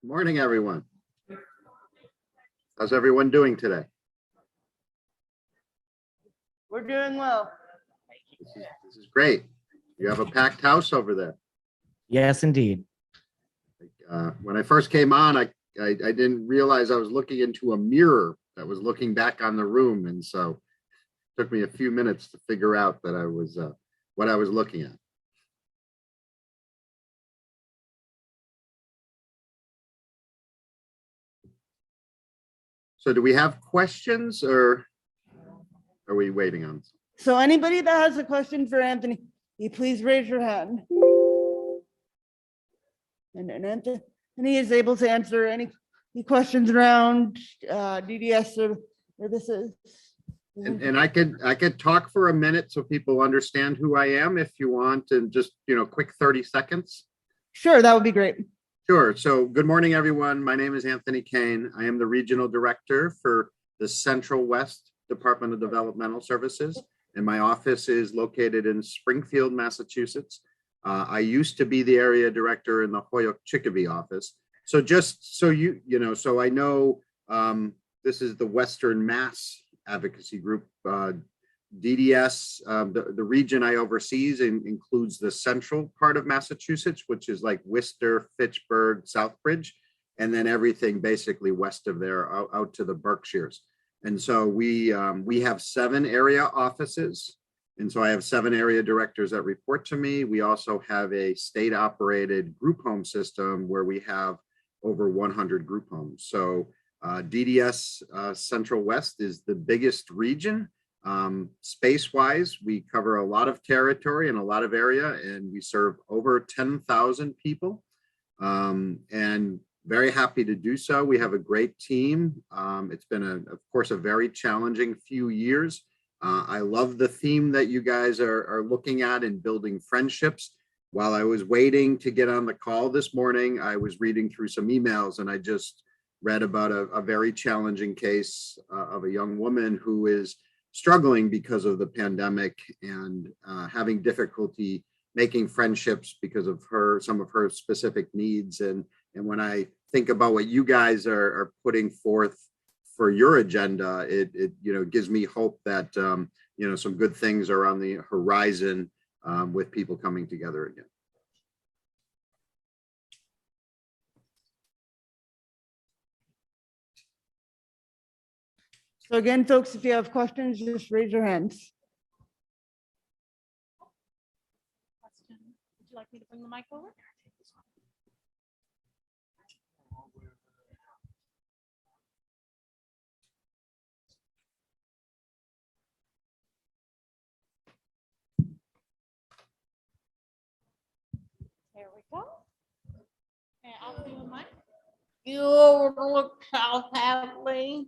Morning, everyone. How's everyone doing today? We're doing well. This is great. You have a packed house over there. Yes, indeed. When I first came on, I didn't realize I was looking into a mirror that was looking back on the room, and so it took me a few minutes to figure out that I was what I was looking at. So do we have questions or are we waiting on? So anybody that has a question for Anthony, you please raise your hand. And Anthony is able to answer any questions around DDS or this is. And I could talk for a minute so people understand who I am if you want, and just, quick 30 seconds. Sure, that would be great. Sure. So good morning, everyone. My name is Anthony Keane. I am the regional director for the Central West Department of Developmental Services, and my office is located in Springfield, Massachusetts. I used to be the area director in the Hoyoke-Chicopee office. So just so so I know this is the Western Mass Advocacy Group. DDS, the region I oversees includes the central part of Massachusetts, which is like Worcester, Fitchburg, Southbridge, and then everything basically west of there out to the Berkshires. And so we have 7 area offices. And so I have 7 area directors that report to me. We also have a state operated group home system where we have over 100 group homes. So DDS Central West is the biggest region. Space-wise, we cover a lot of territory and a lot of area, and we serve over 10,000 people, and very happy to do so. We have a great team. It's been, of course, a very challenging few years. I love the theme that you guys are looking at in building friendships. While I was waiting to get on the call this morning, I was reading through some emails, and I just read about a very challenging case of a young woman who is struggling because of the pandemic and having difficulty making friendships because of some of her specific needs. And when I think about what you guys are putting forth for your agenda, it gives me hope that some good things are on the horizon with people coming together again. So again, folks, if you have questions, just raise your hands. Question. Would you like me to bring the mic over? There we go. And I'll do the mic. You overlook South Hadley?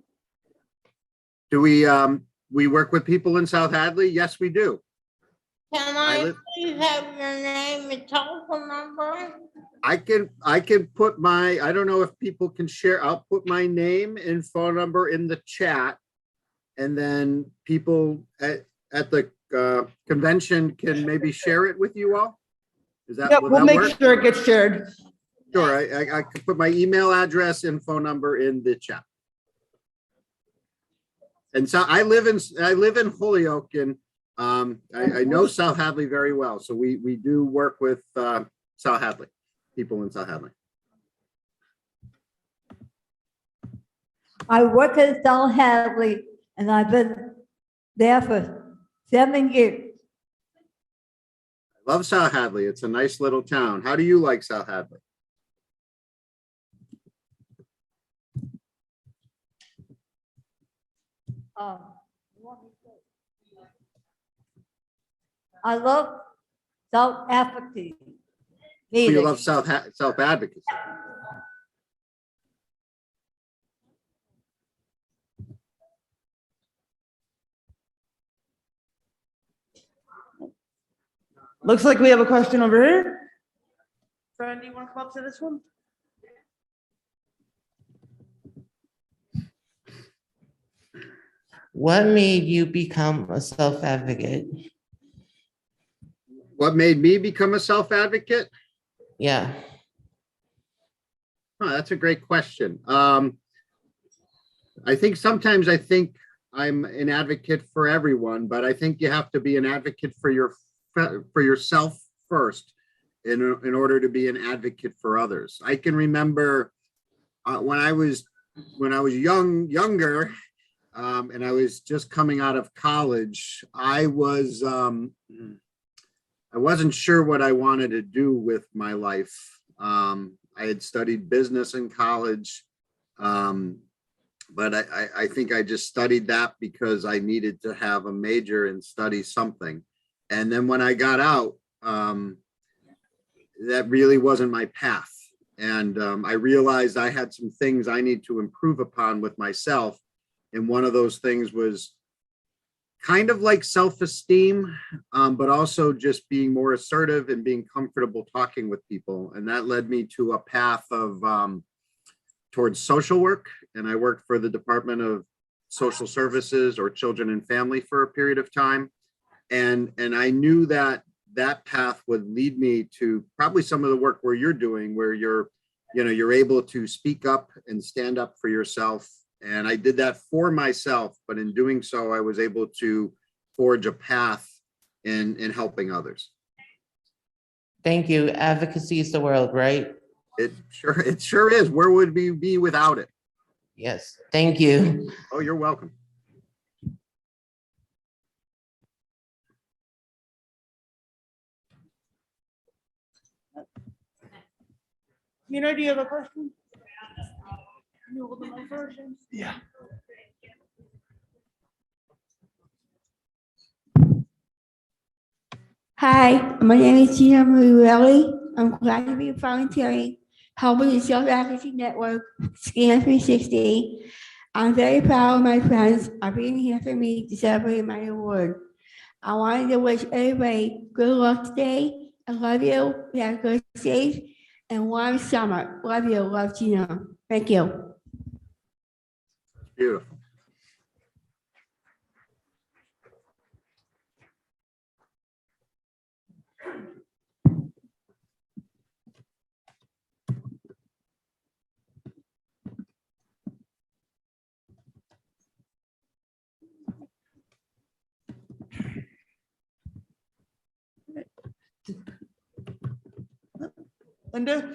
Do we work with people in South Hadley? Yes, we do. Can I please have your name and telephone number? I can put I don't know if people can share. I'll put my name and phone number in the chat, and then people at the convention can maybe share it with you all. Is that? Yeah, will we'll that make work? sure it gets shared. Sure, I could put my email address and phone number in the chat. And so I live in Holyoke, and I know South Hadley very well. So we do work with South Hadley, people in South Hadley. I work in South Hadley, and I've been there for 7 years. I love South Hadley. It's a nice little town. How do you like South Hadley? I love South Advocacy. You love South Advocacy. Looks like we have a question over here. Fran, do you want to come up to this one? What made you become a self-advocate? What made me become a self-advocate? Yeah. That's a great question. I think sometimes I'm an advocate for everyone, but I think you have to be an advocate for yourself first in order to be an advocate for others. I can remember when I was younger, and I was just coming out of college. I wasn't sure what I wanted to do with my life. I had studied business in college, but I think I just studied that because I needed to have a major and study something. And then when I got out, that really wasn't my path. And I realized I had some things I need to improve upon with myself. And one of those things was kind of like self-esteem, but also just being more assertive and being comfortable talking with people. And that led me to a path of towards social work. And I worked for the Department of Social Services or Children and Family for a period of time. And I knew that path would lead me to probably some of the work where you're doing, where you're able to speak up and stand up for yourself. And I did that for myself, but in doing so, I was able to forge a path in helping others. Thank you. Advocacy is the world, right? It sure is. Where would we be without it? Yes. Thank you. Oh, you're welcome. Do you have a question? You hold the mic first. Yeah. Hi, my name is Gina Marie. I'm glad to be volunteering, helping the Self-Advocacy Network, Scan 360. I'm very proud of my friends are being here for me to celebrate my award. I wanted to wish everybody good luck today. I love you. We have a good, safe, and warm summer. Love you. Love Gina. Thank you. Beautiful. Linda?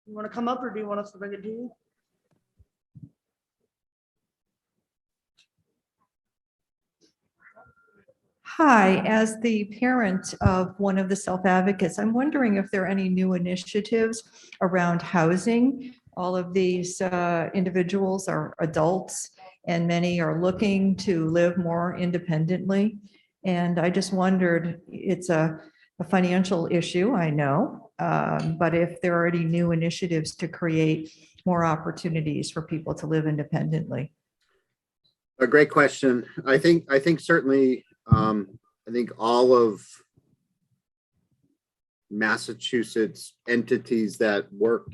You want to come up or do you want us to bring it to you? Hi, as the parent of one of the self-advocates, I'm wondering if there are any new initiatives around housing. All of these individuals are adults and many are looking to live more independently. And I just wondered, it's a financial issue, I know, but if there are any new initiatives to create more opportunities for people to live independently. A great question. I think certainly, I think all of Massachusetts entities that work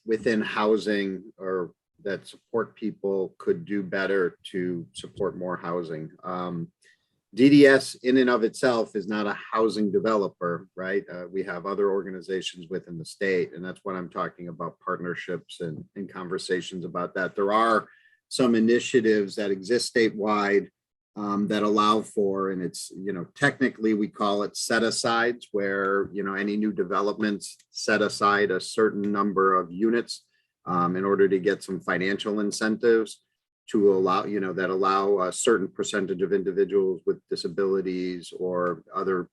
within housing or that support people could do better to support more housing. DDS in and of itself is not a housing developer, right? We have other organizations within the state, and that's what I'm talking about, partnerships and conversations about that. There are some initiatives that exist statewide that allow for, and it's, technically we call it set asides, where, any new developments set aside a certain number of units in order to get some financial incentives to allow, that allow a certain percentage of individuals with disabilities or other,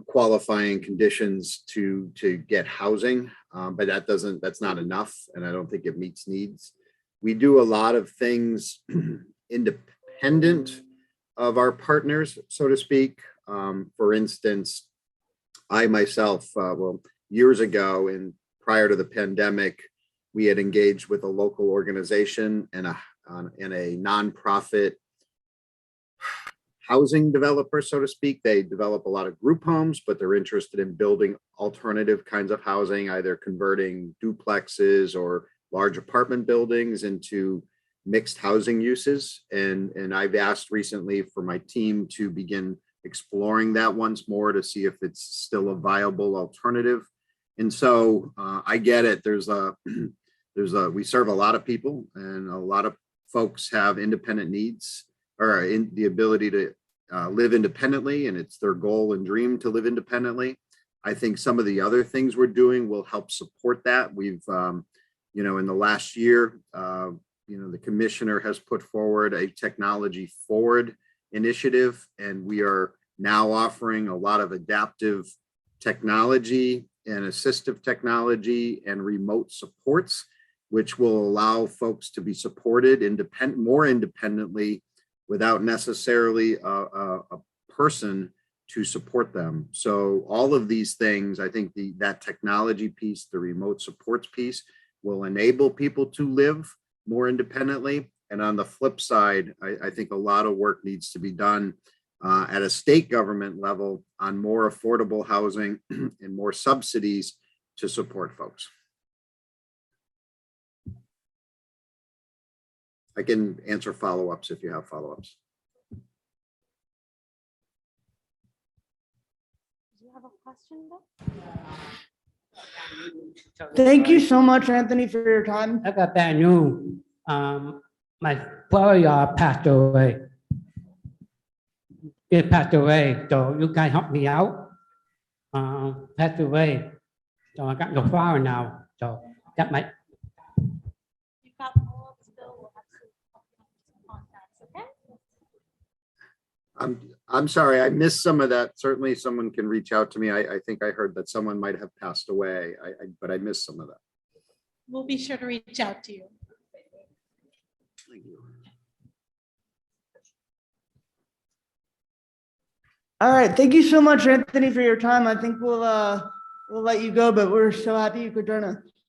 qualifying conditions to get housing. But that's not enough. And I don't think it meets needs. We do a lot of things independent of our partners, so to speak. For instance, I myself, years ago and prior to the pandemic, we had engaged with a local organization and a nonprofit housing developer, so to speak. They develop a lot of group homes, but they're interested in building alternative kinds of housing, either converting duplexes or large apartment buildings into mixed housing uses. And I've asked recently for my team to begin exploring that once more to see if it's still a viable alternative. And so I get it. We serve a lot of people, and a lot of folks have independent needs or in the ability to live independently, and it's their goal and dream to live independently. I think some of the other things we're doing will help support that. We've, in the last year, the commissioner has put forward a technology forward initiative, and we are now offering a lot of adaptive technology and assistive technology and remote supports, which will allow folks to be supported more independently without necessarily a person to support them. So all of these things, I think that technology piece, the remote supports piece, will enable people to live more independently. And on the flip side, I think a lot of work needs to be done at a state government level on more affordable housing and more subsidies to support folks. I can answer follow-ups if you have follow-ups. Do you have a question, Bill? Thank you so much, Anthony, for your time. I got bad news. My brother passed away. He passed away, so you guys help me out. Passed away, so I got no father now. So that might. You've got all of this, Bill. We'll have to help you with some contacts, okay? I'm sorry, I missed some of that. Certainly someone can reach out to me. I think I heard that someone might have passed away, but I missed some of that. We'll be sure to reach out to you. Thank you. All right, thank you so much, Anthony, for your time. I think we'll let you go, but we're so happy you could join us.